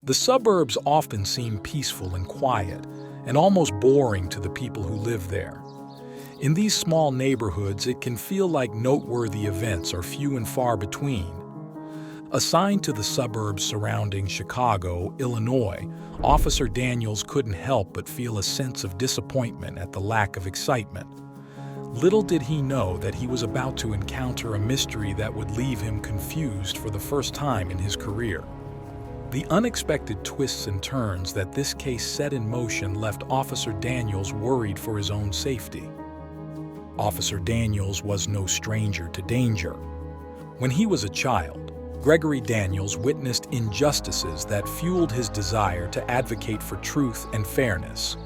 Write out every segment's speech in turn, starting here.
The suburbs often seem peaceful and quiet, and almost boring to the people who live there. In these small neighborhoods, it can feel like noteworthy events are few and far between. Assigned to the suburbs surrounding Chicago, Illinois, Officer Daniels couldn't help but feel a sense of disappointment at the lack of excitement. Little did he know that he was about to encounter a mystery that would leave him confused for the first time in his career. The unexpected twists and turns that this case set in motion left Officer Daniels worried for his own safety. Officer Daniels was no stranger to danger. When he was a child, Gregory Daniels witnessed injustices that fueled his desire to advocate for truth and fairness.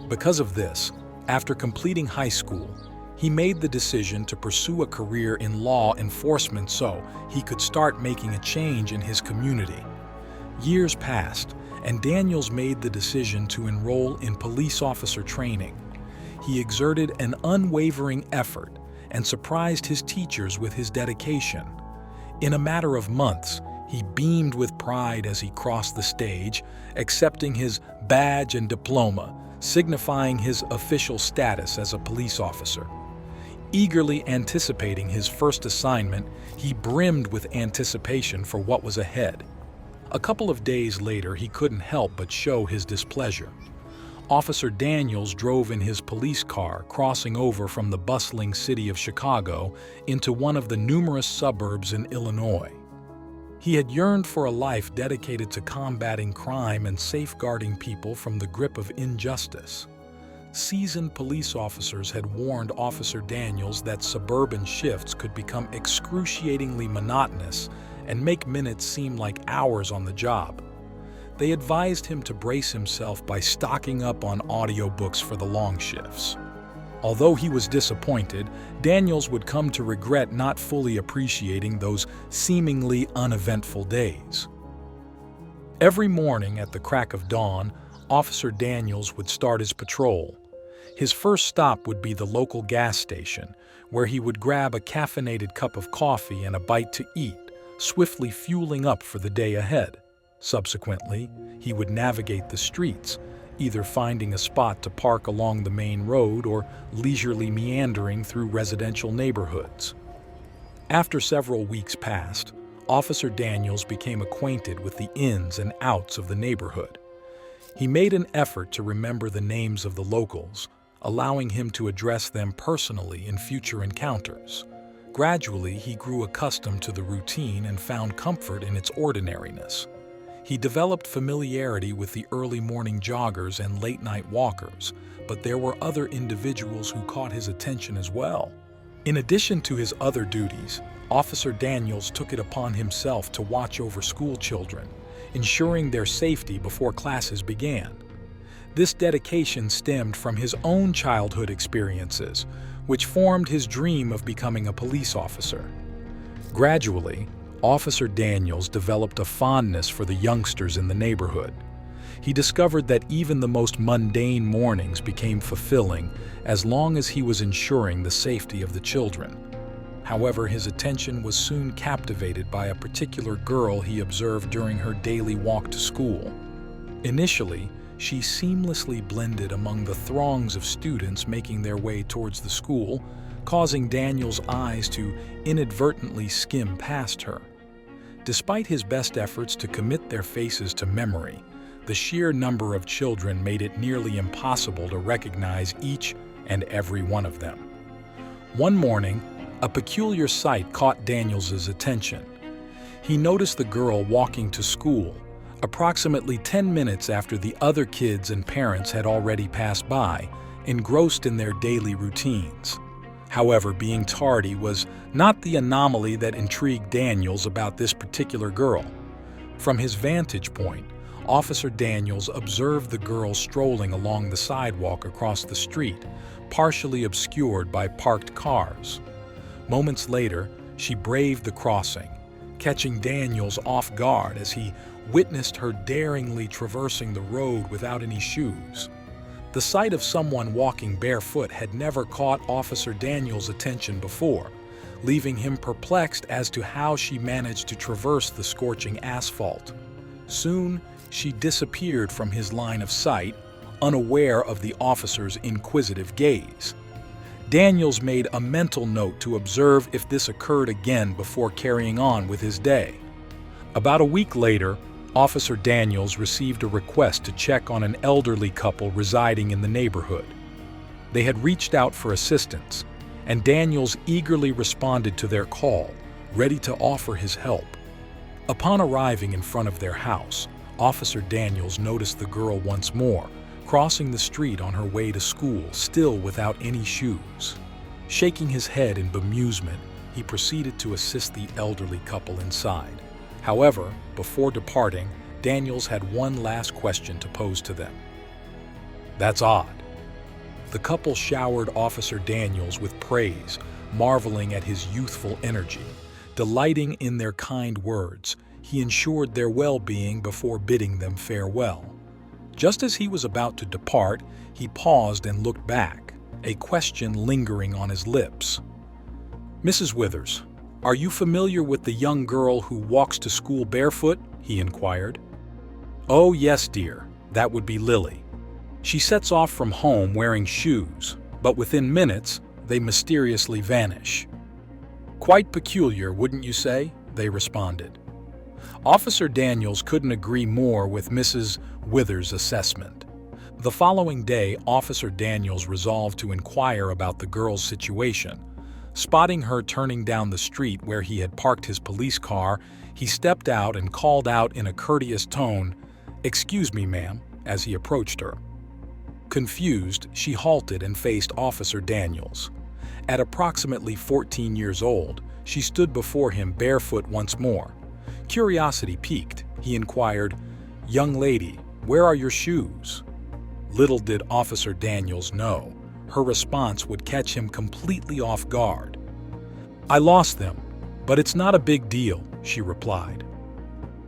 Because of this, after completing high school, he made the decision to pursue a career in law enforcement so he could start making a change in his community. Years passed, and Daniels made the decision to enroll in police officer training. He exerted an unwavering effort and surprised his teachers with his dedication. In a matter of months, he beamed with pride as he crossed the stage, accepting his badge and diploma, signifying his official status as a police officer. Eagerly anticipating his first assignment, he brimmed with anticipation for what was ahead. A couple of days later, he couldn't help but show his displeasure. Officer Daniels drove in his police car, crossing over from the bustling city of Chicago into one of the numerous suburbs in Illinois. He had yearned for a life dedicated to combating crime and safeguarding people from the grip of injustice. Seasoned police officers had warned Officer Daniels that suburban shifts could become excruciatingly monotonous and make minutes seem like hours on the job. They advised him to brace himself by stocking up on audiobooks for the long shifts. Although he was disappointed, Daniels would come to regret not fully appreciating those seemingly uneventful days. Every morning at the crack of dawn, Officer Daniels would start his patrol. His first stop would be the local gas station, where he would grab a caffeinated cup of coffee and a bite to eat, swiftly fueling up for the day ahead. Subsequently, he would navigate the streets, either finding a spot to park along the main road or leisurely meandering through residential neighborhoods. After several weeks passed, Officer Daniels became acquainted with the ins and outs of the neighborhood. He made an effort to remember the names of the locals, allowing him to address them personally in future encounters. Gradually, he grew accustomed to the routine and found comfort in its ordinariness. He developed familiarity with the early morning joggers and late-night walkers, but there were other individuals who caught his attention as well. In addition to his other duties, Officer Daniels took it upon himself to watch over school children, ensuring their safety before classes began. This dedication stemmed from his own childhood experiences, which formed his dream of becoming a police officer. Gradually, Officer Daniels developed a fondness for the youngsters in the neighborhood. He discovered that even the most mundane mornings became fulfilling as long as he was ensuring the safety of the children. However, his attention was soon captivated by a particular girl he observed during her daily walk to school. Initially, she seamlessly blended among the throngs of students making their way towards the school, causing Daniels' eyes to inadvertently skim past her. Despite his best efforts to commit their faces to memory, the sheer number of children made it nearly impossible to recognize each and every one of them. One morning, a peculiar sight caught Daniels' attention. He noticed the girl walking to school, approximately 10 minutes after the other kids and parents had already passed by, engrossed in their daily routines. However, being tardy was not the anomaly that intrigued Daniels about this particular girl. From his vantage point, Officer Daniels observed the girl strolling along the sidewalk across the street, partially obscured by parked cars. Moments later, she braved the crossing, catching Daniels off guard as he witnessed her daringly traversing the road without any shoes. The sight of someone walking barefoot had never caught Officer Daniels' attention before, leaving him perplexed as to how she managed to traverse the scorching asphalt. Soon, she disappeared from his line of sight, unaware of the officer's inquisitive gaze. Daniels made a mental note to observe if this occurred again before carrying on with his day. About a week later, Officer Daniels received a request to check on an elderly couple residing in the neighborhood. They had reached out for assistance, and Daniels eagerly responded to their call, ready to offer his help. Upon arriving in front of their house, Officer Daniels noticed the girl once more, crossing the street on her way to school, still without any shoes. Shaking his head in bemusement, he proceeded to assist the elderly couple inside. However, before departing, Daniels had one last question to pose to them. "That's odd." The couple showered Officer Daniels with praise, marveling at his youthful energy. Delighting in their kind words, he ensured their well-being before bidding them farewell. Just as he was about to depart, he paused and looked back, a question lingering on his lips. "Mrs. Withers, are you familiar with the young girl who walks to school barefoot?" he inquired. "Oh, yes, dear. That would be Lily. She sets off from home wearing shoes, but within minutes, they mysteriously vanish." "Quite peculiar, wouldn't you say?" they responded. Officer Daniels couldn't agree more with Mrs. Withers' assessment. The following day, Officer Daniels resolved to inquire about the girl's situation. Spotting her turning down the street where he had parked his police car, he stepped out and called out in a courteous tone, "Excuse me, ma'am," as he approached her. Confused, she halted and faced Officer Daniels. At approximately 14 years old, she stood before him barefoot once more. Curiosity piqued, he inquired, "Young lady, where are your shoes?" Little did Officer Daniels know, her response would catch him completely off guard. "I lost them, but it's not a big deal," she replied.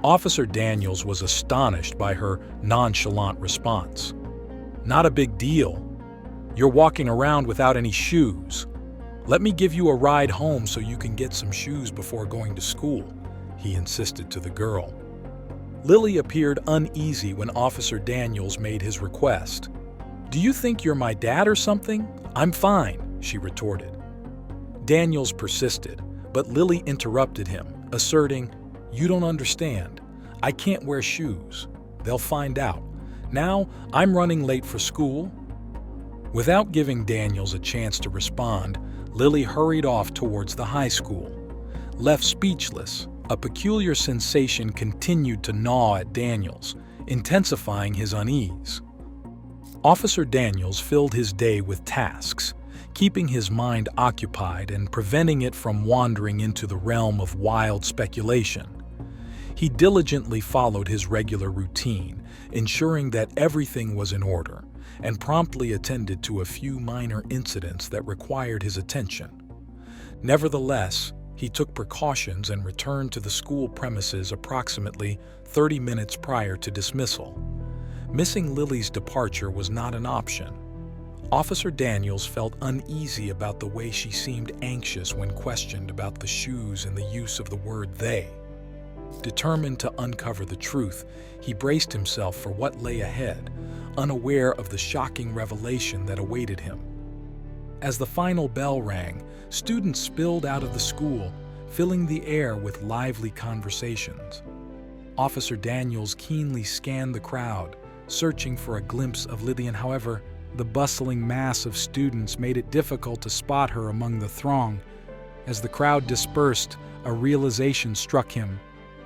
Officer Daniels was astonished by her nonchalant response. "Not a big deal? You're walking around without any shoes. Let me give you a ride home so you can get some shoes before going to school," he insisted to the girl. Lily appeared uneasy when Officer Daniels made his request. "Do you think you're my dad or something? I'm fine," she retorted. Daniels persisted, but Lily interrupted him, asserting, "You don't understand. I can't wear shoes. They'll find out. Now I'm running late for school." Without giving Daniels a chance to respond, Lily hurried off towards the high school. Left speechless, a peculiar sensation continued to gnaw at Daniels, intensifying his unease. Officer Daniels filled his day with tasks, keeping his mind occupied and preventing it from wandering into the realm of wild speculation. He diligently followed his regular routine, ensuring that everything was in order, and promptly attended to a few minor incidents that required his attention. Nevertheless, he took precautions and returned to the school premises approximately 30 minutes prior to dismissal. Missing Lily's departure was not an option. Officer Daniels felt uneasy about the way she seemed anxious when questioned about the shoes and the use of the word "they." Determined to uncover the truth, he braced himself for what lay ahead, unaware of the shocking revelation that awaited him. As the final bell rang, students spilled out of the school, filling the air with lively conversations. Officer Daniels keenly scanned the crowd, searching for a glimpse of Lillian. However, the bustling mass of students made it difficult to spot her among the throng. As the crowd dispersed, a realization struck him.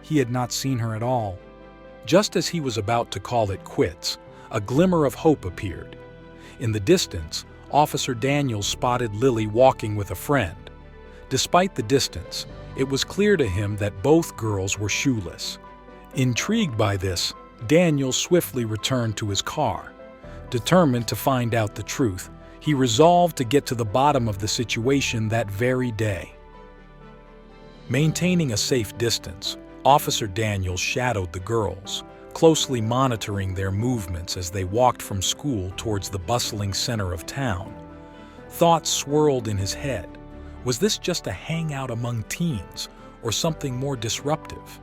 He had not seen her at all. Just as he was about to call it quits, a glimmer of hope appeared. In the distance, Officer Daniels spotted Lily walking with a friend. Despite the distance, it was clear to him that both girls were shoeless. Intrigued by this, Daniels swiftly returned to his car. Determined to find out the truth, he resolved to get to the bottom of the situation that very day. Maintaining a safe distance, Officer Daniels shadowed the girls, closely monitoring their movements as they walked from school towards the bustling center of town. Thoughts swirled in his head. Was this just a hangout among teens, or something more disruptive?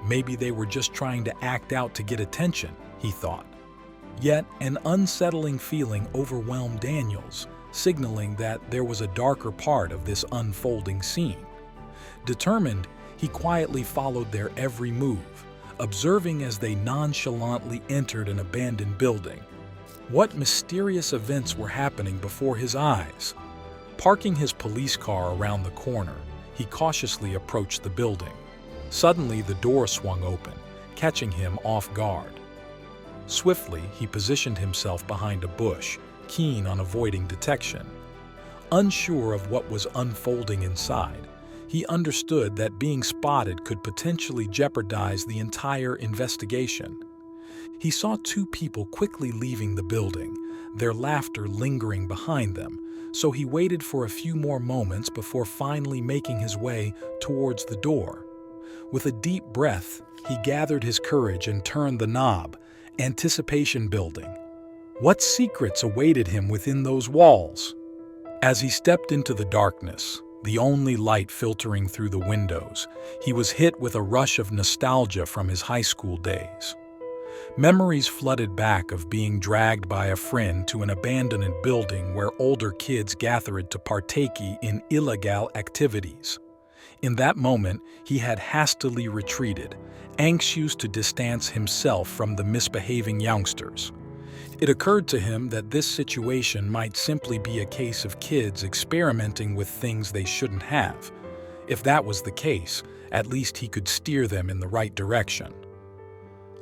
Maybe they were just trying to act out to get attention, he thought. Yet an unsettling feeling overwhelmed Daniels, signaling that there was a darker part of this unfolding scene. Determined, he quietly followed their every move, observing as they nonchalantly entered an abandoned building. What mysterious events were happening before his eyes? Parking his police car around the corner, he cautiously approached the building. Suddenly, the door swung open, catching him off guard. Swiftly, he positioned himself behind a bush, keen on avoiding detection. Unsure of what was unfolding inside, he understood that being spotted could potentially jeopardize the entire investigation. He saw two people quickly leaving the building, their laughter lingering behind them, so he waited for a few more moments before finally making his way towards the door. With a deep breath, he gathered his courage and turned the knob, anticipation building. What secrets awaited him within those walls? As he stepped into the darkness, the only light filtering through the windows, he was hit with a rush of nostalgia from his high school days. Memories flooded back of being dragged by a friend to an abandoned building where older kids gathered to partake in illegal activities. In that moment, he had hastily retreated, anxious to distance himself from the misbehaving youngsters. It occurred to him that this situation might simply be a case of kids experimenting with things they shouldn't have. If that was the case, at least he could steer them in the right direction.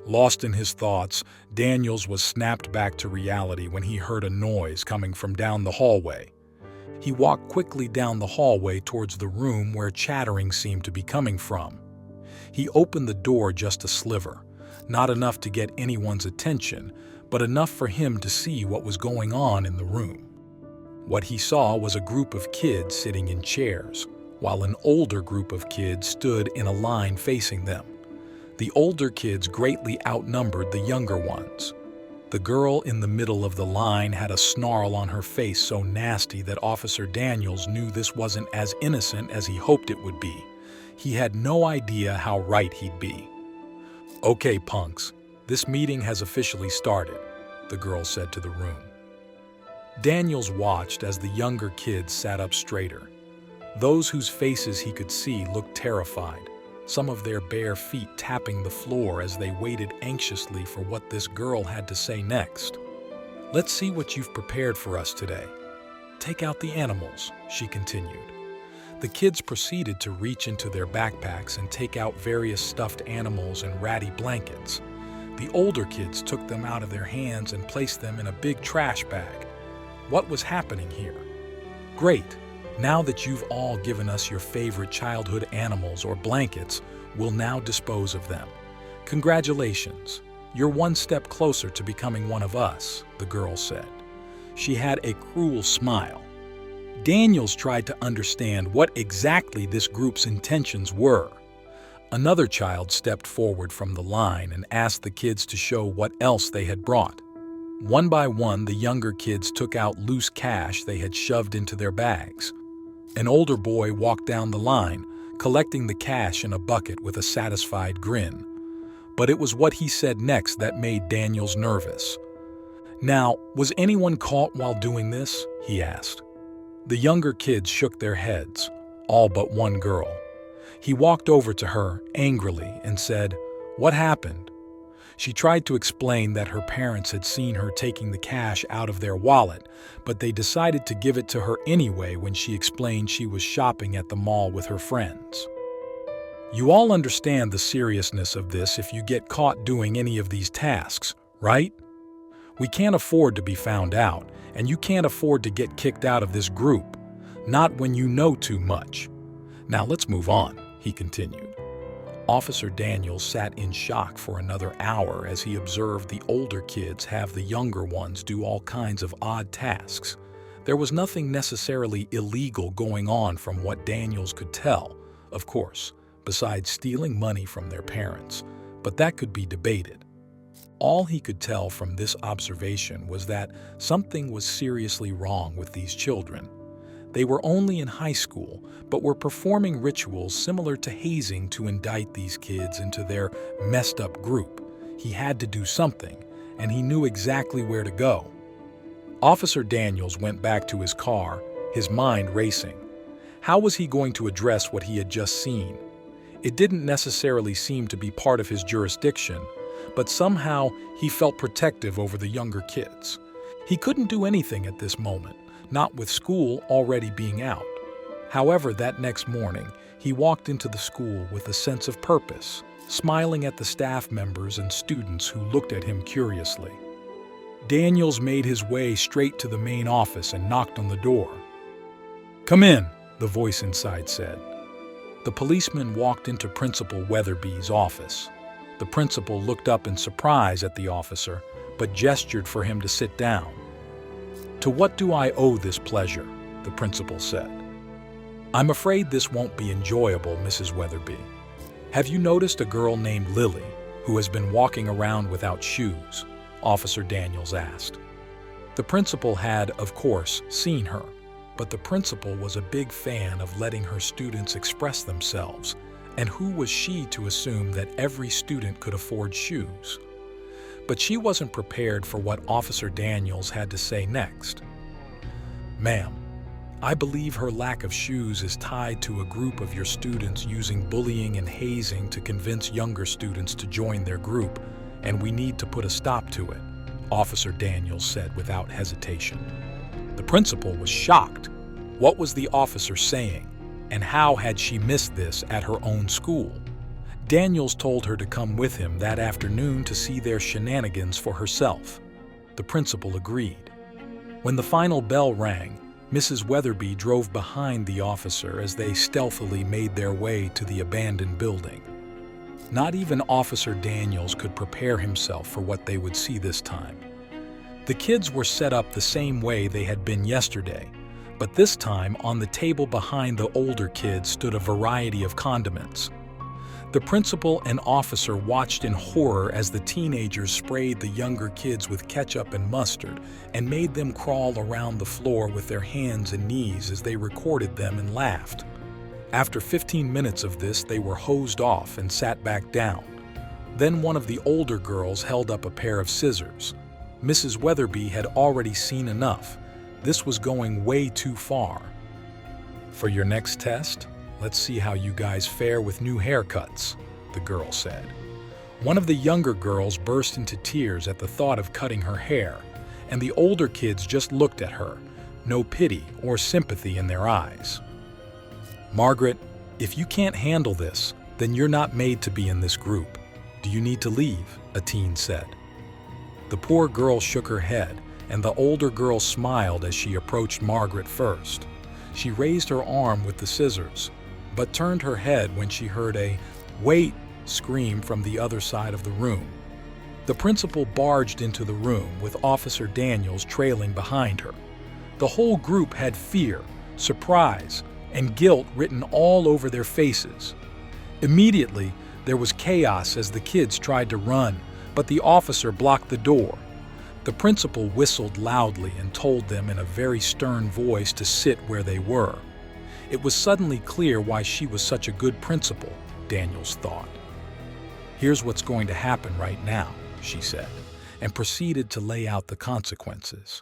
Lost in his thoughts, Daniels was snapped back to reality when he heard a noise coming from down the hallway. He walked quickly down the hallway towards the room where chattering seemed to be coming from. He opened the door just a sliver, not enough to get anyone's attention, but enough for him to see what was going on in the room. What he saw was a group of kids sitting in chairs, while an older group of kids stood in a line facing them. The older kids greatly outnumbered the younger ones. The girl in the middle of the line had a snarl on her face so nasty that Officer Daniels knew this wasn't as innocent as he hoped it would be. He had no idea how right he'd be. "Okay, punks, this meeting has officially started," the girl said to the room. Daniels watched as the younger kids sat up straighter. Those whose faces he could see looked terrified, some of their bare feet tapping the floor as they waited anxiously for what this girl had to say next. "Let's see what you've prepared for us today. Take out the animals," she continued. The kids proceeded to reach into their backpacks and take out various stuffed animals and ratty blankets. The older kids took them out of their hands and placed them in a big trash bag. What was happening here? "Great. Now that you've all given us your favorite childhood animals or blankets, we'll now dispose of them. Congratulations. You're one step closer to becoming one of us," the girl said. She had a cruel smile. Daniels tried to understand what exactly this group's intentions were. Another child stepped forward from the line and asked the kids to show what else they had brought. One by one, the younger kids took out loose cash they had shoved into their bags. An older boy walked down the line, collecting the cash in a bucket with a satisfied grin. But it was what he said next that made Daniels nervous. "Now, was anyone caught while doing this?" he asked. The younger kids shook their heads, all but one girl. He walked over to her angrily and said, "What happened?" She tried to explain that her parents had seen her taking the cash out of their wallet, but they decided to give it to her anyway when she explained she was shopping at the mall with her friends. "You all understand the seriousness of this if you get caught doing any of these tasks, right? We can't afford to be found out, and you can't afford to get kicked out of this group, not when you know too much. Now let's move on," he continued. Officer Daniels sat in shock for another hour as he observed the older kids have the younger ones do all kinds of odd tasks. There was nothing necessarily illegal going on from what Daniels could tell, of course, besides stealing money from their parents, but that could be debated. All he could tell from this observation was that something was seriously wrong with these children. They were only in high school, but were performing rituals similar to hazing to indict these kids into their messed-up group. He had to do something, and he knew exactly where to go. Officer Daniels went back to his car, his mind racing. How was he going to address what he had just seen? It didn't necessarily seem to be part of his jurisdiction, but somehow he felt protective over the younger kids. He couldn't do anything at this moment, not with school already being out. However, that next morning, he walked into the school with a sense of purpose, smiling at the staff members and students who looked at him curiously. Daniels made his way straight to the main office and knocked on the door. "Come in," the voice inside said. The policeman walked into Principal Weatherby's office. The principal looked up in surprise at the officer, but gestured for him to sit down. "To what do I owe this pleasure?" the principal said. "I'm afraid this won't be enjoyable, Mrs. Weatherby. Have you noticed a girl named Lily who has been walking around without shoes?" Officer Daniels asked. The principal had, of course, seen her, but the principal was a big fan of letting her students express themselves, and who was she to assume that every student could afford shoes? But she wasn't prepared for what Officer Daniels had to say next. "Ma'am, I believe her lack of shoes is tied to a group of your students using bullying and hazing to convince younger students to join their group, and we need to put a stop to it," Officer Daniels said without hesitation. The principal was shocked. What was the officer saying, and how had she missed this at her own school? Daniels told her to come with him that afternoon to see their shenanigans for herself. The principal agreed. When the final bell rang, Mrs. Weatherby drove behind the officer as they stealthily made their way to the abandoned building. Not even Officer Daniels could prepare himself for what they would see this time. The kids were set up the same way they had been yesterday, but this time on the table behind the older kids stood a variety of condiments. The principal and officer watched in horror as the teenagers sprayed the younger kids with ketchup and mustard and made them crawl around the floor with their hands and knees as they recorded them and laughed. After 15 minutes of this, they were hosed off and sat back down. Then one of the older girls held up a pair of scissors. Mrs. Weatherby had already seen enough. This was going way too far. "For your next test, let's see how you guys fare with new haircuts," the girl said. One of the younger girls burst into tears at the thought of cutting her hair, and the older kids just looked at her, no pity or sympathy in their eyes. "Margaret, if you can't handle this, then you're not made to be in this group. Do you need to leave?" a teen said. The poor girl shook her head, and the older girl smiled as she approached Margaret first. She raised her arm with the scissors, but turned her head when she heard a "wait" scream from the other side of the room. The principal barged into the room with Officer Daniels trailing behind her. The whole group had fear, surprise, and guilt written all over their faces. Immediately, there was chaos as the kids tried to run, but the officer blocked the door. The principal whistled loudly and told them in a very stern voice to sit where they were. It was suddenly clear why she was such a good principal, Daniels thought. "Here's what's going to happen right now," she said, and proceeded to lay out the consequences.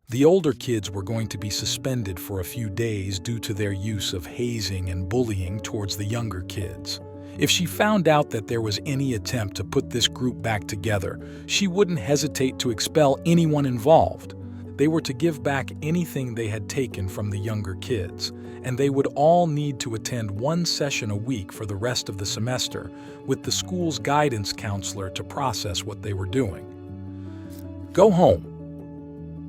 The older kids were going to be suspended for a few days due to their use of hazing and bullying towards the younger kids. If she found out that there was any attempt to put this group back together, she wouldn't hesitate to expel anyone involved. They were to give back anything they had taken from the younger kids, and they would all need to attend one session a week for the rest of the semester, with the school's guidance counselor to process what they were doing. "Go home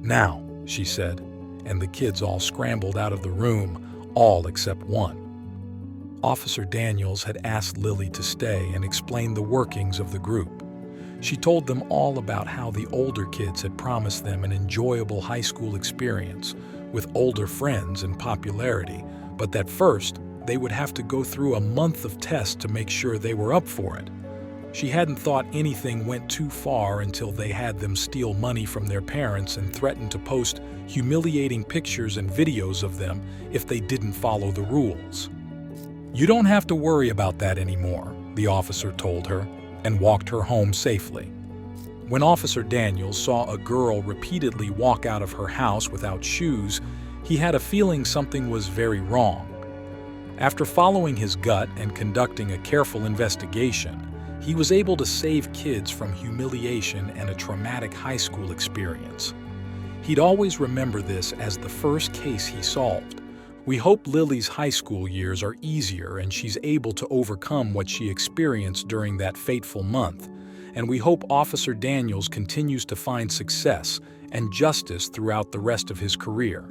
now," she said, and the kids all scrambled out of the room, all except one. Officer Daniels had asked Lily to stay and explain the workings of the group. She told them all about how the older kids had promised them an enjoyable high school experience with older friends and popularity, but that first they would have to go through a month of tests to make sure they were up for it. She hadn't thought anything went too far until they had them steal money from their parents and threaten to post humiliating pictures and videos of them if they didn't follow the rules. "You don't have to worry about that anymore," the officer told her, and walked her home safely. When Officer Daniels saw a girl repeatedly walk out of her house without shoes, he had a feeling something was very wrong. After following his gut and conducting a careful investigation, he was able to save kids from humiliation and a traumatic high school experience. He'd always remember this as the first case he solved. We hope Lily's high school years are easier and she's able to overcome what she experienced during that fateful month. And we hope Officer Daniels continues to find success and justice throughout the rest of his career.